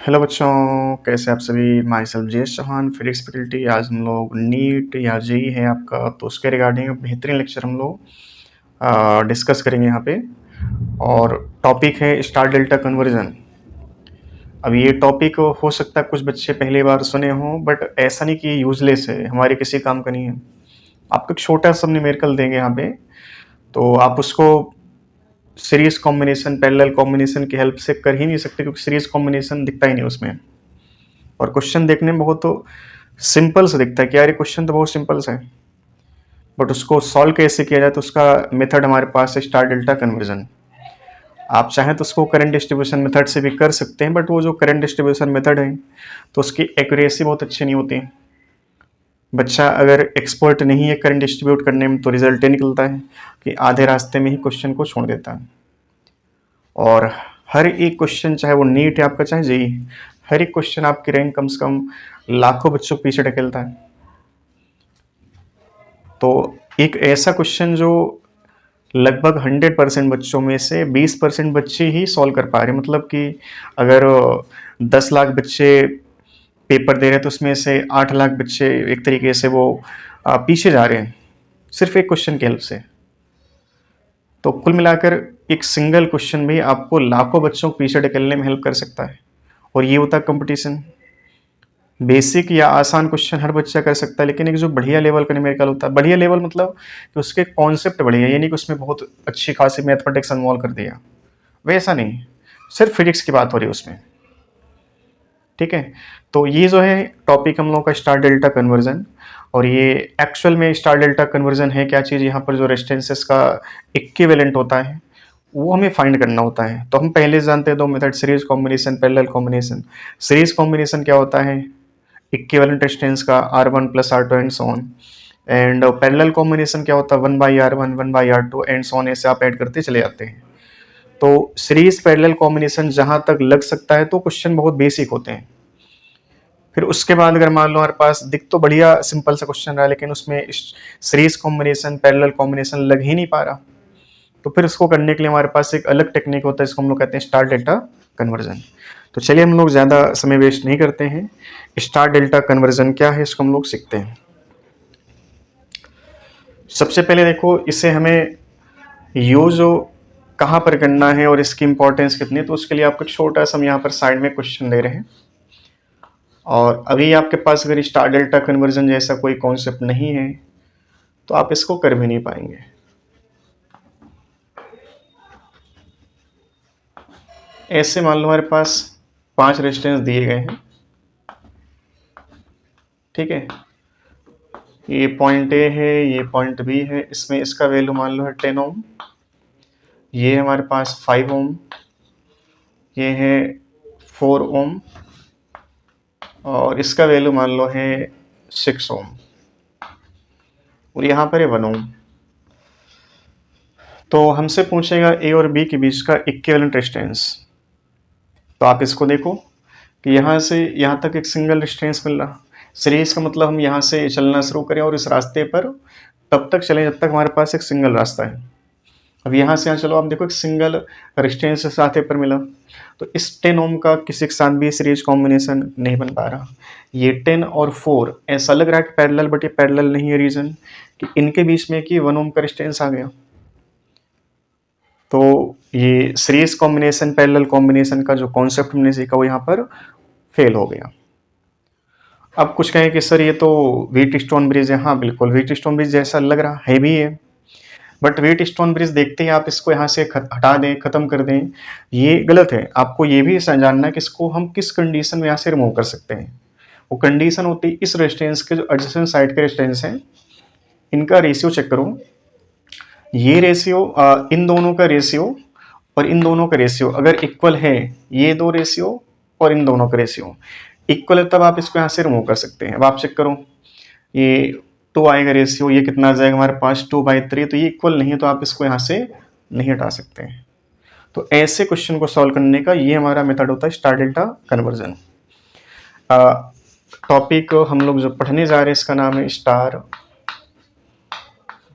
Hello बच्चों, कैसे आप सभी। Myself Jayesh Chauhan, physics faculty. आज हम लोग नीट या जेई है आपका, तो उसके रिगार्डिंग बेहतरीन लेक्चर हम लोग डिस्कस करेंगे यहाँ पे। और टॉपिक है स्टार डेल्टा कन्वर्जन। अब ये टॉपिक हो सकता है कुछ बच्चे पहली बार सुने हों, बट ऐसा नहीं कि यूजलेस है, हमारे किसी काम का नहीं है। आपको एक छोटा सा न्यूमेरिकल देंगे यहाँ पे, तो आप उसको सीरीज कॉम्बिनेशन, पैरेलल कॉम्बिनेशन की हेल्प से कर ही नहीं सकते, क्योंकि सीरीज कॉम्बिनेशन दिखता ही नहीं उसमें। और क्वेश्चन देखने में बहुत सिंपल सा दिखता है कि यार ये क्वेश्चन तो बहुत सिंपल सा है, बट उसको सॉल्व कैसे किया जाए, तो उसका मेथड हमारे पास है स्टार डेल्टा कन्वर्जन। आप चाहें तो उसको करंट डिस्ट्रीब्यूशन मेथड से भी कर सकते हैं, बट वो जो करंट डिस्ट्रीब्यूशन मेथड है तो उसकी एक्यूरेसी बहुत अच्छी नहीं होती। बच्चा अगर एक्सपर्ट नहीं है करंट डिस्ट्रीब्यूट करने में, तो रिजल्ट ये निकलता है कि आधे रास्ते में ही क्वेश्चन को छोड़ देता है। और हर एक क्वेश्चन, चाहे वो नीट है आपका चाहे जेई, हर एक क्वेश्चन आपकी रैंक कम से कम लाखों बच्चों को पीछे ढकेलता है। तो एक ऐसा क्वेश्चन जो लगभग 100% बच्चों में से 20% बच्चे ही सॉल्व कर पा रहे हैं, मतलब कि अगर 10 लाख बच्चे पेपर दे रहे हैं तो उसमें से 8 लाख बच्चे एक तरीके से वो पीछे जा रहे हैं सिर्फ एक क्वेश्चन की हेल्प से। तो कुल मिलाकर एक सिंगल क्वेश्चन भी आपको लाखों बच्चों को पीछे ढकेलने में हेल्प कर सकता है। और ये होता है कंपटीशन। बेसिक या आसान क्वेश्चन हर बच्चा कर सकता है, लेकिन एक जो बढ़िया लेवल का न्यूमेरिकल होता है, बढ़िया लेवल मतलब कि उसके कॉन्सेप्ट बढ़िया, यानी कि उसमें बहुत अच्छी खासी मैथमेटिक्स इन्वॉल्व कर दिया, वैसा नहीं, सिर्फ फिजिक्स की बात हो रही है उसमें। ठीक है, तो ये जो है टॉपिक हम लोग का स्टार डेल्टा कन्वर्जन। और ये एक्चुअल में स्टार डेल्टा कन्वर्जन है क्या चीज़, यहाँ पर जो रेजिस्टेंसेस का इक्विवेलेंट होता है वो हमें फाइंड करना होता है। तो हम पहले जानते हैं दो method, series combination, parallel combination. Series combination क्या होता है, इक्विवेलेंट रेजिस्टेंस का R1 plus R2 and so on. And parallel combination क्या होता है, 1/R1 1/R2 and so on, ऐसे आप ऐड करते चले जाते हैं। तो सीरीज पैरेलल कॉम्बिनेशन जहां तक लग सकता है तो क्वेश्चन बहुत बेसिक होते हैं। फिर उसके बाद अगर मान लो हमारे पास दिख तो बढ़िया सिंपल सा क्वेश्चन रहा, लेकिन उसमें सीरीज कॉम्बिनेशन पैरेलल कॉम्बिनेशन लग ही नहीं पा रहा, तो फिर उसको करने के लिए हमारे पास एक अलग टेक्निक होता है, इसको हम लोग कहते हैं स्टार डेल्टा कन्वर्जन। तो चलिए हम लोग ज़्यादा समय वेस्ट नहीं करते हैं, स्टार डेल्टा कन्वर्जन क्या है इसको हम लोग सीखते हैं। सबसे पहले देखो, इसे हमें यूज कहाँ पर करना है और इसकी इंपॉर्टेंस कितनी है, तो उसके लिए आपको छोटा सा हम यहाँ पर साइड में क्वेश्चन दे रहे हैं। और अभी आपके पास अगर स्टार डेल्टा कन्वर्जन जैसा कोई कॉन्सेप्ट नहीं है तो आप इसको कर भी नहीं पाएंगे। ऐसे मान लो हमारे पास 5 रेजिस्टेंस दिए गए हैं, ठीक है। ये पॉइंट ए है, ये पॉइंट बी है, इसमें इसका वैल्यू मान लो है 10 ओम, ये हमारे पास 5 ओम, ये है 4 ओम, और इसका वैल्यू मान लो है 6 ओम, और यहाँ पर है 1 ओम। तो हमसे पूछेगा ए और बी के बीच का इक्विवेलेंट रेजिस्टेंस। तो आप इसको देखो कि यहाँ से यहाँ तक एक सिंगल रेजिस्टेंस मिल रहा। सीरीज का मतलब हम यहाँ से चलना शुरू करें और इस रास्ते पर तब तक चलें जब तक हमारे पास एक सिंगल रास्ता है। अब यहाँ से यहाँ चलो, आप देखो एक सिंगल रेजिस्टेंस इस रास्ते पर मिला, तो इस 10 ओम का किसी के साथ भी सीरीज कॉम्बिनेशन नहीं बन पा रहा। ये 10 और 4 ऐसा लग रहा है कि पैरेलल, बट ये पैरेलल नहीं है। रीजन कि इनके बीच में कि 1 ओम का रेजिस्टेंस आ गया, तो ये सीरीज कॉम्बिनेशन पैरेलल कॉम्बिनेशन का जो कॉन्सेप्ट हमने सीखा वो यहाँ पर फेल हो गया। अब कुछ कहें कि सर ये तो व्हीट स्टोन ब्रिज है। हाँ बिल्कुल, व्हीट स्टोन ब्रिज जैसा लग रहा है भी है, बट व्हीट स्टोन ब्रिज देखते ही आप इसको यहाँ से हटा दें, खत्म कर दें, ये गलत है। आपको ये भी जानना है कि इसको हम किस कंडीशन में यहाँ से रिमूव कर सकते हैं। वो कंडीशन होती है इस रेजिस्टेंस के जो एडजेसेंट साइड के रेजिस्टेंस हैं, इनका रेशियो चेक करो। ये रेशियो, इन दोनों का रेशियो और इन दोनों का रेशियो अगर इक्वल है, ये दो रेशियो और इन दोनों का रेशियो इक्वल है, तब आप इसको यहाँ से रिमूव कर सकते हैं। अब आप चेक करो, ये 2 आएगा रेशियो, ये कितना आ जाएगा हमारे पास 2/3, तो ये इक्वल नहीं है, तो आप इसको यहाँ से नहीं हटा सकते हैं। तो ऐसे क्वेश्चन को सॉल्व करने का ये हमारा मेथड होता है स्टार डेल्टा कन्वर्जन। टॉपिक हम लोग जो पढ़ने जा रहे हैं इसका नाम है star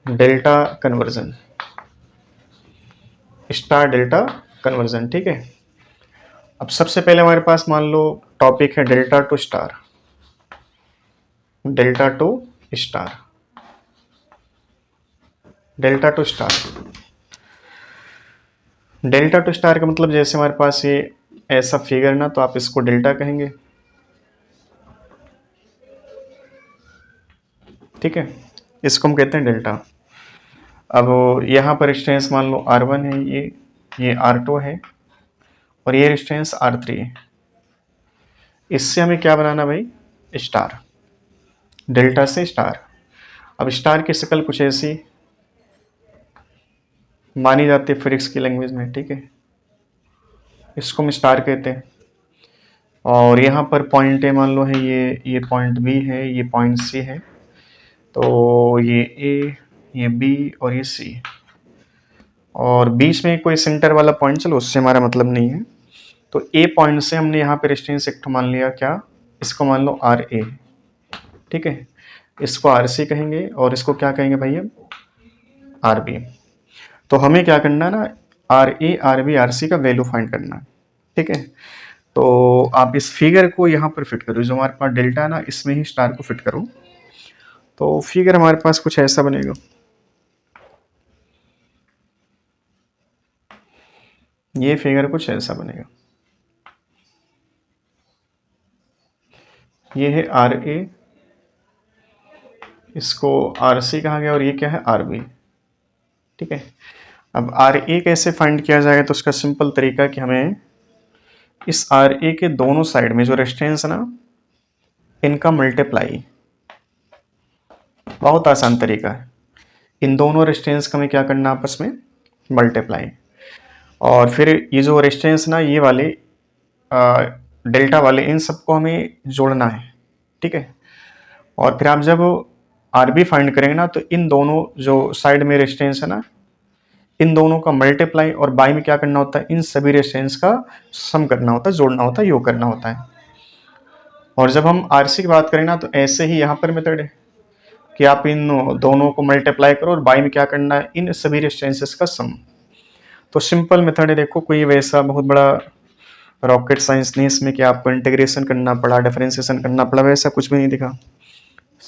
delta conversion. Star delta conversion, ठीक है। अब सबसे पहले हमारे पास मान लो टॉपिक है delta two star, delta two star, delta two star. Delta two star का मतलब जैसे हमारे पास ये ऐसा फिगर ना, तो आप इसको डेल्टा कहेंगे, ठीक है, इसको हम कहते हैं डेल्टा। अब यहाँ पर डिस्टेंस मान लो R1 है, ये R2 है, और ये डिस्टेंस R3 है। इससे हमें क्या बनाना भाई, स्टार, डेल्टा से स्टार। अब स्टार की शक्ल कुछ ऐसी मानी जाती है फिजिक्स की लैंग्वेज में, ठीक है, इसको हम स्टार कहते हैं। और यहाँ पर पॉइंट है, मान लो है ये पॉइंट बी है, ये पॉइंट सी है, तो ये ए, ये बी और ये सी, और बीच में कोई सेंटर वाला पॉइंट, चलो उससे हमारा मतलब नहीं है। तो ए पॉइंट से हमने यहाँ पे डिस्टेंस एक मान लिया, क्या, इसको मान लो आर ए, ठीक है, इसको आर सी कहेंगे, और इसको क्या कहेंगे भाई हम, आर बी। तो हमें क्या करना है ना, R A, R B, R C का वैल्यू फाइंड करना है, ठीक है। तो आप इस फिगर को यहाँ पर फिट करो, जो हमारे पास डेल्टा है ना, इसमें ही स्टार को फिट करो, तो फिगर हमारे पास कुछ ऐसा बनेगा। ये फिगर कुछ ऐसा बनेगा, ये है आर ए, इसको आर सी कहा गया, और ये क्या है, आर बी, ठीक है। अब आर ए कैसे फाइंड किया जाएगा, तो उसका सिंपल तरीका कि हमें इस आर ए के दोनों साइड में जो रेजिस्टेंस है ना, इनका मल्टीप्लाई, बहुत आसान तरीका है। इन दोनों रेजिस्टेंस का हमें क्या करना, आपस में मल्टीप्लाई, और फिर ये जो रेजिस्टेंस ना, ये वाले डेल्टा वाले, इन सबको हमें जोड़ना है, ठीक है। और फिर आप जब आर बी फाइंड करेंगे ना, तो इन दोनों जो साइड में रेजिस्टेंस है ना, इन दोनों का मल्टीप्लाई, और बाई में क्या करना होता है, इन सभी रेजिस्टेंस का सम करना होता है, जोड़ना होता है, योग करना होता है। और जब हम आरसी की बात करें ना, तो ऐसे ही यहाँ पर मेथड है कि आप इन दोनों को मल्टीप्लाई करो, और बाई में क्या करना है, इन सभी रेजिस्टेंसेस का सम। तो सिंपल मेथड है, देखो कोई वैसा बहुत बड़ा रॉकेट साइंस नहीं इसमें कि आपको इंटीग्रेशन करना पड़ा, डिफरेंशिएशन करना पड़ा, वैसा कुछ भी नहीं दिखा।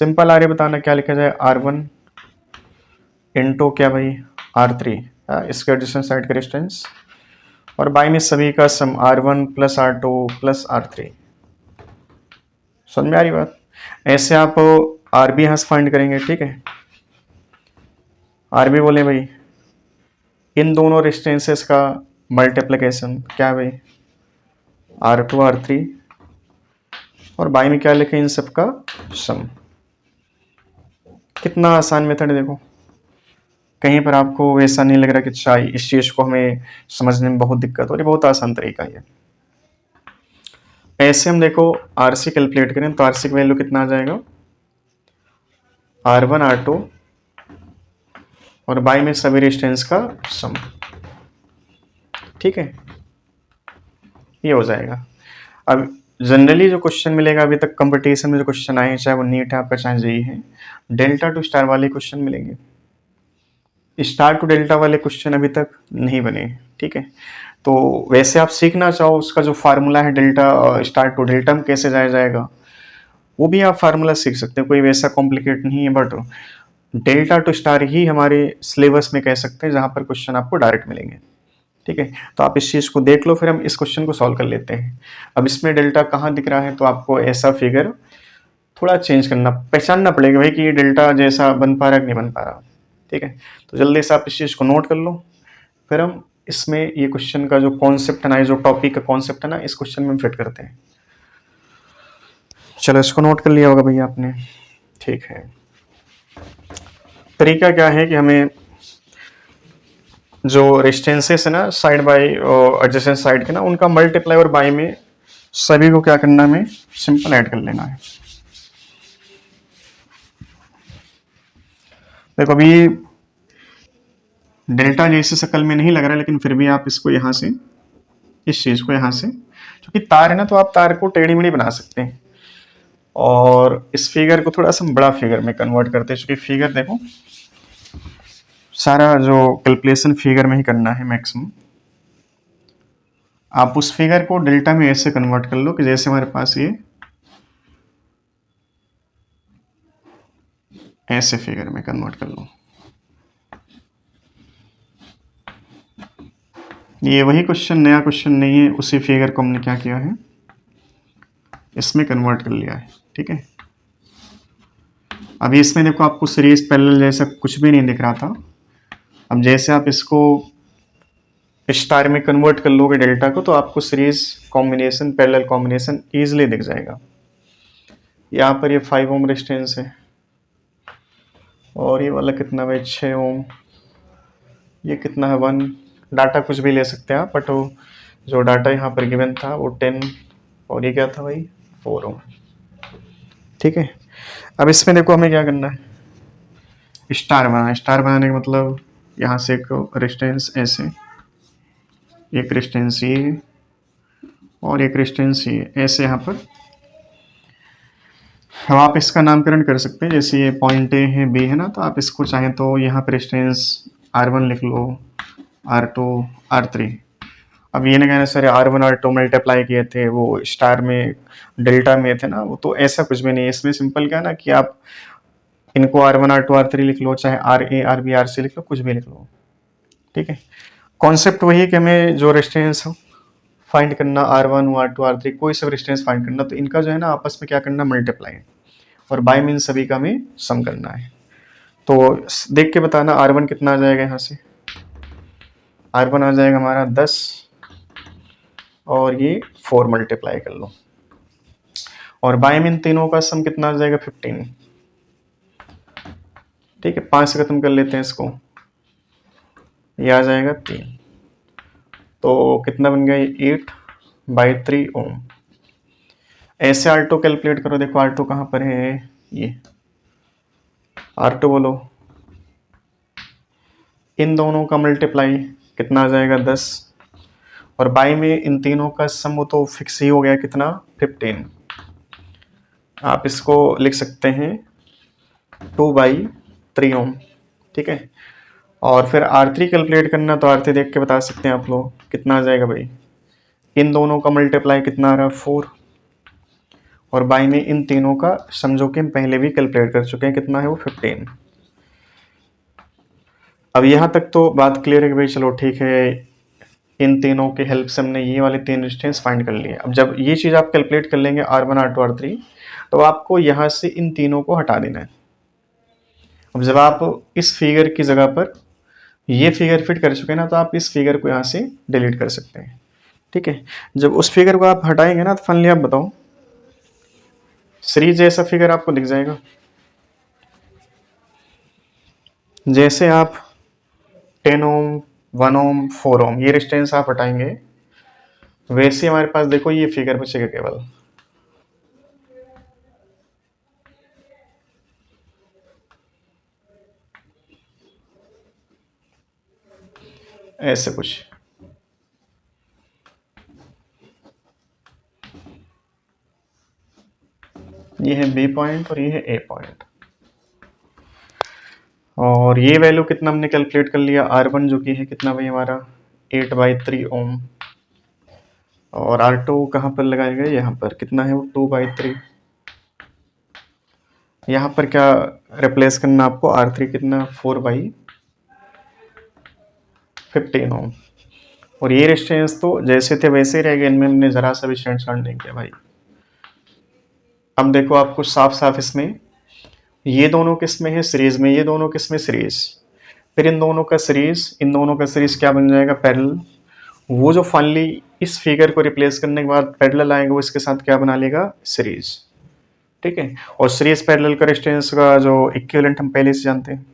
सिंपल आर बताना क्या लिखा जाए, R1 इंटू क्या भाई, R3, इसके एडिशन साइड का डिस्टेंस, और बाई में सभी का सम R1 plus R2 plus R3। समझ में आ रही बात। ऐसे आप आर बी यहाँ से फाइंड करेंगे, ठीक है। आर बी बोले भाई इन दोनों रेजिस्टेंसेस का मल्टीप्लिकेशन क्या है भाई, R2 R3, और बाई में क्या लिखे, इन सब का सम। कितना आसान मेथड है, देखो कहीं पर आपको वैसा नहीं लग रहा कि अच्छा इस चीज को हमें समझने में बहुत दिक्कत हो रही, बहुत आसान तरीका है। ऐसे हम देखो आरसी कैलकुलेट करें, तो आरसी की वैल्यू कितना आ जाएगा, R1 R2 और बाई में सभी रेजिस्टेंस का सम, ठीक है, ये हो जाएगा। अब जनरली जो क्वेश्चन मिलेगा अभी तक कंपटीशन में, जो क्वेश्चन आए हैं, चाहे वो नीट है आपका, चाहे जेईई है, डेल्टा टू स्टार वाले क्वेश्चन मिलेंगे। स्टार टू डेल्टा वाले क्वेश्चन अभी तक नहीं बने, ठीक है। तो वैसे आप सीखना चाहो उसका जो फार्मूला है डेल्टा स्टार टू डेल्टा में कैसे जाया जाएगा, वो भी आप फार्मूला सीख सकते हैं, कोई वैसा कॉम्प्लिकेट नहीं है। बट डेल्टा टू स्टार ही हमारे सिलेबस में कह सकते हैं जहाँ पर क्वेश्चन आपको डायरेक्ट मिलेंगे, ठीक है। तो आप इस चीज़ को देख लो, फिर हम इस क्वेश्चन को सॉल्व कर लेते हैं। अब इसमें डेल्टा कहाँ दिख रहा है, तो आपको ऐसा फिगर थोड़ा चेंज करना, पहचानना पड़ेगा भाई कि ये डेल्टा जैसा बन पा रहा है कि नहीं बन पा रहा, ठीक है। तो जल्दी से आप इस चीज़ को नोट कर लो, फिर हम इसमें ये क्वेश्चन का जो कॉन्सेप्ट है ना, जो टॉपिक का कॉन्सेप्ट है ना, इस क्वेश्चन में हम फिट करते हैं। चलो इसको नोट कर लिया होगा भैया आपने, ठीक है। तरीका क्या है कि हमें जो रेजिस्टेंसेस है ना साइड बाई एडजेसेंट साइड के ना, उनका मल्टीप्लाई और बाई में सभी को क्या करना है, हमें सिंपल ऐड कर लेना है। देखो अभी डेल्टा जैसे शक्ल में नहीं लग रहा है, लेकिन फिर भी आप इसको यहाँ से, इस चीज को यहाँ से, क्योंकि तार है ना, तो आप तार को टेढ़ी मेढ़ी बना सकते हैं, और इस फिगर को थोड़ा सा बड़ा फिगर में कन्वर्ट करते हैं, क्योंकि फिगर देखो सारा जो कैलकुलेशन फिगर में ही करना है मैक्सिमम। आप उस फिगर को डेल्टा में ऐसे कन्वर्ट कर लो कि जैसे हमारे पास ये ऐसे फिगर में कन्वर्ट कर लो। ये वही क्वेश्चन, नया क्वेश्चन नहीं है, उसी फिगर को हमने क्या किया है, इसमें कन्वर्ट कर लिया है। ठीक है, अभी इसमें देखो आपको सीरीज पैरेलल जैसा कुछ भी नहीं दिख रहा था। अब जैसे आप इसको स्टार में कन्वर्ट कर लोगे डेल्टा को, तो आपको series combination, parallel combination easily दिख जाएगा। यहाँ पर ये 5 ओम रेजिस्टेंस है और ये वाला कितना भाई 6 ओम, ये कितना है 1। डाटा कुछ भी ले सकते हैं आप, बट वो जो डाटा यहाँ पर गिवन था वो 10 और ये क्या था भाई 4 ओम। ठीक है, अब इसमें देखो हमें क्या करना है, स्टार बनाना। स्टार बनाने का मतलब यहाँ से एक रेजिस्टेंस ऐसे, एक रेजिस्टेंस ये और एक रेजिस्टेंस ये ऐसे यहाँ पर। अब आप इसका नामकरण कर सकते हैं, जैसे ये पॉइंट ए है, बी है ना, तो आप इसको चाहें तो यहाँ पर रेजिस्टेंस R1 लिख लो, R2, R3। अब ये ना कहना सर R1 R2 मल्टीप्लाई किए थे वो स्टार में डेल्टा में थे ना, वो तो ऐसा कुछ भी नहीं है। इसमें सिंपल क्या है ना कि आप इनको R1 R2 R3 लिख लो, चाहे RA RB RC लिख लो, कुछ भी लिख लो। ठीक है, कॉन्सेप्ट वही है कि हमें जो रेजिस्टेंस फाइंड करना, R1 R2 R3 कोई सा रेजिस्टेंस फाइंड करना, तो इनका जो है ना आपस में क्या करना, मल्टीप्लाई, और बाय मीन सभी का हमें सम करना है। तो देख के बताना R1 कितना आ जाएगा, यहाँ से R1 आ जाएगा हमारा 10 और ये 4 मल्टीप्लाई कर लो, और बाय मीन तीनों का सम कितना आ जाएगा 15। ठीक है, 5 से खत्म कर लेते हैं इसको, ये आ जाएगा 3, तो कितना बन गया 8/3 ओम। ऐसे R2 कैलकुलेट करो, देखो R2 कहाँ पर है, ये R2 बोलो, इन दोनों का मल्टीप्लाई कितना आ जाएगा 10, और बाई में इन तीनों का सम वो तो फिक्स ही हो गया, कितना 15। आप इसको लिख सकते हैं 2/3 ओम। ठीक है, और फिर R3 कैलकुलेट करना, तो R3 देख के बता सकते हैं आप लोग कितना आ जाएगा भाई, इन दोनों का मल्टीप्लाई कितना आ रहा है 4, और बाई में इन तीनों का समझो कि हम पहले भी कैलकुलेट कर चुके हैं, कितना है वो 15। अब यहाँ तक तो बात क्लियर है कि भाई चलो ठीक है, इन तीनों के हेल्प से हमने ये वाले 3 रेजिस्टेंस फाइंड कर लिए। अब जब ये चीज़ आप कैलकुलेट कर लेंगे R1 R2 R3, तो आपको यहाँ से इन तीनों को हटा देना है। अब जब आप इस फिगर की जगह पर ये फिगर फिट कर चुके हैं ना, तो आप इस फिगर को यहाँ से डिलीट कर सकते हैं। ठीक है, जब उस फिगर को आप हटाएंगे ना, तो फाइनली आप बताओ सीरीज जैसा फिगर आपको दिख जाएगा। जैसे आप 10 ओम 1 ओम 4 ओम ये रेजिस्टेंस आप हटाएंगे, वैसे हमारे पास देखो ये फिगर बचेगा केवल, ऐसे कुछ। ये है बी पॉइंट और ये है ए पॉइंट, और ये वैल्यू कितना हमने कैलकुलेट कर लिया, R1 जो कि है कितना भाई हमारा 8/3 ओम, और R2 कहाँ पर लगाएगा, यहाँ पर कितना है वो 2/3। यहाँ पर क्या रिप्लेस करना आपको, R3 कितना 4/15 ओम, और ये रेजिस्टेंस तो जैसे थे वैसे ही रह गए, इनमें हमने ज़रा सा भी छेड़छाड़ नहीं किया भाई। अब देखो आपको साफ साफ इसमें ये दोनों किस में है सीरीज में, ये दोनों किस में सीरीज, फिर इन दोनों का सीरीज क्या बन जाएगा पैरेलल। वो जो फाइनली इस फिगर को रिप्लेस करने के बाद पैरेलल आएगा, वो इसके साथ क्या बना लेगा सीरीज। ठीक है, और सीरीज पैरेलल का रेजिस्टेंस का जो इक्विवेलेंट हम पहले से जानते हैं।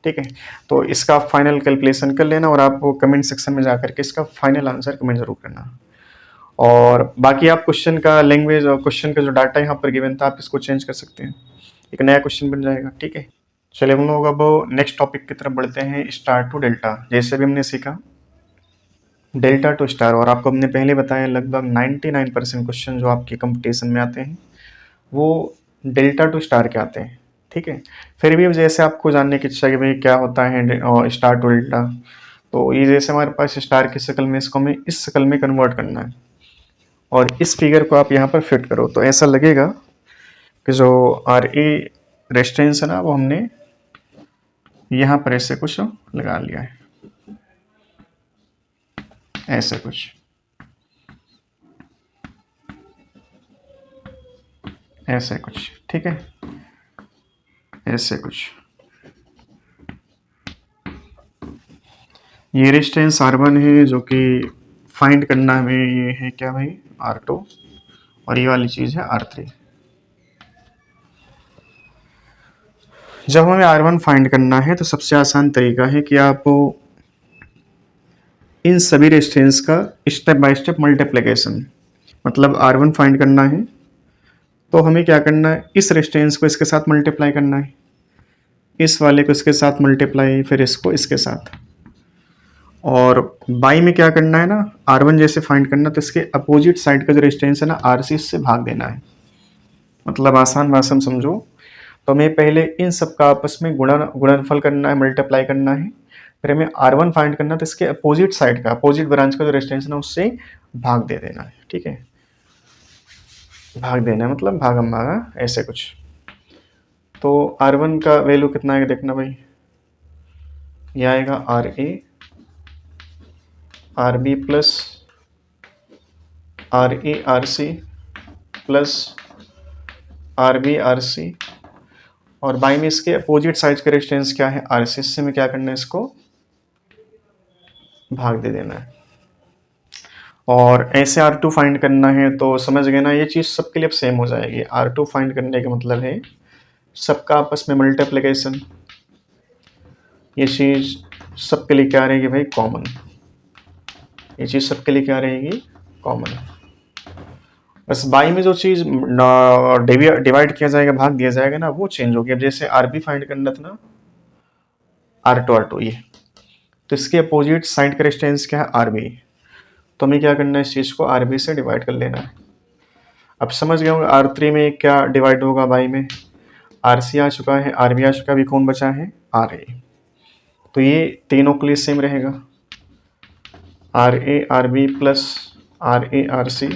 ठीक है, तो इसका फाइनल कैलकुलेशन कर लेना, और आप कमेंट सेक्शन में जाकर के इसका फाइनल आंसर कमेंट जरूर करना। और बाकी आप क्वेश्चन का लैंग्वेज और क्वेश्चन का जो डाटा यहाँ पर गिवन था, आप इसको चेंज कर सकते हैं, एक नया क्वेश्चन बन जाएगा। ठीक है, चलिए हम लोग अब नेक्स्ट टॉपिक की तरफ बढ़ते हैं, स्टार टू डेल्टा। जैसे भी हमने सीखा डेल्टा टू स्टार, और आपको हमने पहले बताया लगभग 99% क्वेश्चन जो आपके कंपटीशन में आते हैं वो डेल्टा टू स्टार के आते हैं। ठीक है, फिर भी जैसे आपको जानने की इच्छा है कि भाई क्या होता है स्टार टू डेल्टा, तो ये जैसे हमारे पास स्टार की शक्ल में, इसको हमें इस शक्ल में कन्वर्ट करना है और इस फिगर को आप यहाँ पर फिट करो तो ऐसा लगेगा कि जो आर ए रेस्टेंस है ना वो हमने यहाँ पर ऐसे कुछ लगा लिया है, ऐसे कुछ, ऐसे कुछ, ठीक है, ऐसे कुछ। ये रेजिस्टेंस R1 है जो कि फाइंड करना हमें, ये है क्या भाई, R2, और ये वाली चीज़ है R3। जब हमें R1 फाइंड करना है तो सबसे आसान तरीका है कि आप इन सभी रेजिस्टेंस का स्टेप बाय स्टेप मल्टीप्लिकेशन, मतलब R1 फाइंड करना है तो हमें क्या करना है, इस रेजिस्टेंस को इसके साथ मल्टीप्लाई करना है, इस वाले को इसके साथ मल्टीप्लाई, फिर इसको इसके साथ, और बाई में क्या करना है ना, R1 जैसे फाइंड करना तो इसके अपोजिट साइड का जो रेजिस्टेंस है ना RC, इससे भाग देना है। मतलब आसान भाषा में समझो तो हमें पहले इन सब का आपस में गुणनफल करना है, मल्टीप्लाई करना है, फिर हमें R1 फाइंड करना तो इसके अपोजिट साइड का, अपोजिट ब्रांच का जो रेजिस्टेंस है ना उससे भाग दे देना है, ठीक है, भाग देना है मतलब भागम भागा, ऐसे कुछ। तो R1 का वैल्यू कितना आएगा देखना भाई, यह आएगा RA RB plus RA RC plus RB RC, और बाई में इसके अपोजिट साइड का रेजिस्टेंस क्या है RC, से में क्या करना है, इसको भाग दे देना है। और ऐसे R2 फाइंड करना है तो समझ गए ना, ये चीज़ सबके लिए अब सेम हो जाएगी। R2 फाइंड करने का मतलब है सबका आपस में मल्टीप्लिकेशन, ये चीज़ सबके लिए क्या रहेगी भाई, कॉमन, ये चीज़ सबके लिए क्या रहेगी, कॉमन। बस बाई में जो चीज़ डिवाइड किया जाएगा, भाग दिया जाएगा ना, वो चेंज हो गया। अब जैसे RB फाइंड करना था ना, R2 ये, तो इसके अपोजिट साइड का रेजिस्टेंस क्या है RB, तो हमें क्या करना है, इस चीज़ को RB से डिवाइड कर लेना है। अब समझ गए होंगे R3 में क्या डिवाइड होगा, बाई में RC आ चुका है, RB आ चुका है, अभी कौन बचा है, RA, तो ये तीनों के लिए सेम रहेगा, RA RB plus RA RC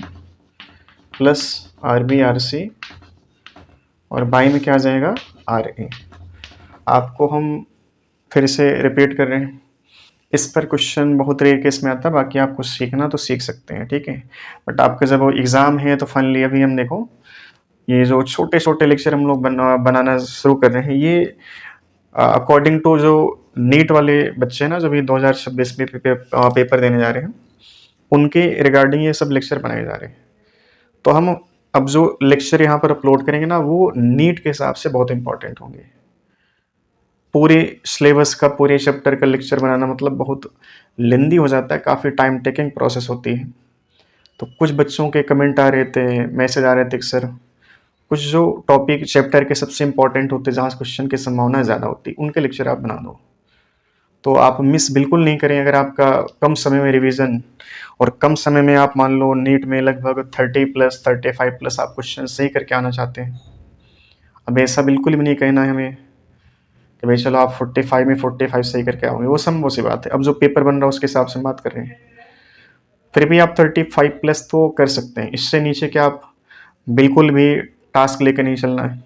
plus RB RC, और बाई में क्या आ जाएगा, RA। आपको हम फिर से रिपीट कर रहे हैं, इस पर क्वेश्चन बहुत रेयर केस में आता है, बाकी आपको सीखना तो सीख सकते हैं, ठीक है। बट आपका जब एग्ज़ाम है तो फाइनली अभी हम देखो ये जो छोटे छोटे लेक्चर हम लोग बनाना शुरू कर रहे हैं, ये अकॉर्डिंग टू जो नीट वाले बच्चे हैं ना, जो भी 2026 में पेपर देने जा रहे हैं, उनके रिगार्डिंग ये सब लेक्चर बनाए जा रहे हैं। तो हम अब जो लेक्चर यहाँ पर अपलोड करेंगे ना, वो नीट के हिसाब से बहुत इंपॉर्टेंट होंगे। पूरे सिलेबस का, पूरे चैप्टर का लेक्चर बनाना मतलब बहुत लेंदी हो जाता है, काफ़ी टाइम टेकिंग प्रोसेस होती है। तो कुछ बच्चों के कमेंट आ रहे थे, मैसेज आ रहे थे कि सर कुछ जो टॉपिक चैप्टर के सबसे इंपॉर्टेंट होते, जहाँ क्वेश्चन की संभावना ज़्यादा होती, उनके लेक्चर आप बना दो। तो आप मिस बिल्कुल नहीं करें। अगर आपका कम समय में रिवीजन, और कम समय में आप मान लो नीट में लगभग 30+ 35+ आप क्वेश्चन सही करके आना चाहते हैं, अब ऐसा बिल्कुल भी नहीं कहना है हमें कि भाई चलो आप 45 में 45 सही करके आओगे, वो संभव सी बात है। अब जो पेपर बन रहा है उसके हिसाब से बात कर रहे हैं, फिर भी आप 35+ तो कर सकते हैं, इससे नीचे क्या आप बिल्कुल भी टास्क लेकर नहीं चलना है।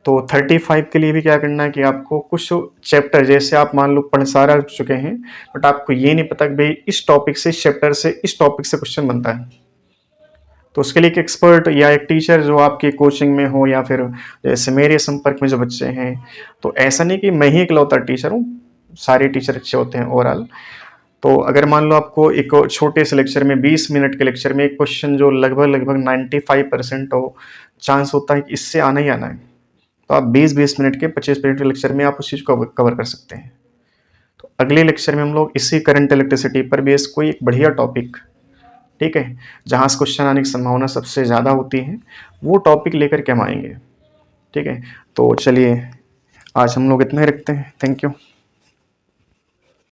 तो 35 के लिए भी क्या करना है कि आपको कुछ चैप्टर, जैसे आप मान लो पढ़ सारा चुके हैं, बट आपको ये नहीं पता कि भाई इस टॉपिक से, इस चैप्टर से, इस टॉपिक से क्वेश्चन बनता है, तो उसके लिए एक एक्सपर्ट या एक टीचर जो आपकी कोचिंग में हो, या फिर जैसे मेरे संपर्क में जो बच्चे हैं, तो ऐसा नहीं कि मैं ही इकलौता टीचर हूँ, सारे टीचर अच्छे होते हैं ओवरऑल। तो अगर मान लो आपको एक छोटे से लेक्चर में, 20 मिनट के लेक्चर में एक क्वेश्चन जो लगभग 95% हो, चांस होता है कि इससे आना ही आना है, तो आप 20-20 मिनट के, 25 मिनट के लेक्चर में आप उस चीज़ को कवर कर सकते हैं। तो अगले लेक्चर में हम लोग इसी करंट इलेक्ट्रिसिटी पर बेस कोई एक बढ़िया टॉपिक, ठीक है, जहाँ से क्वेश्चन आने की संभावना सबसे ज़्यादा होती है, वो टॉपिक लेकर के हम आएंगे, ठीक है। तो चलिए आज हम लोग इतना ही रखते हैं, थैंक यू।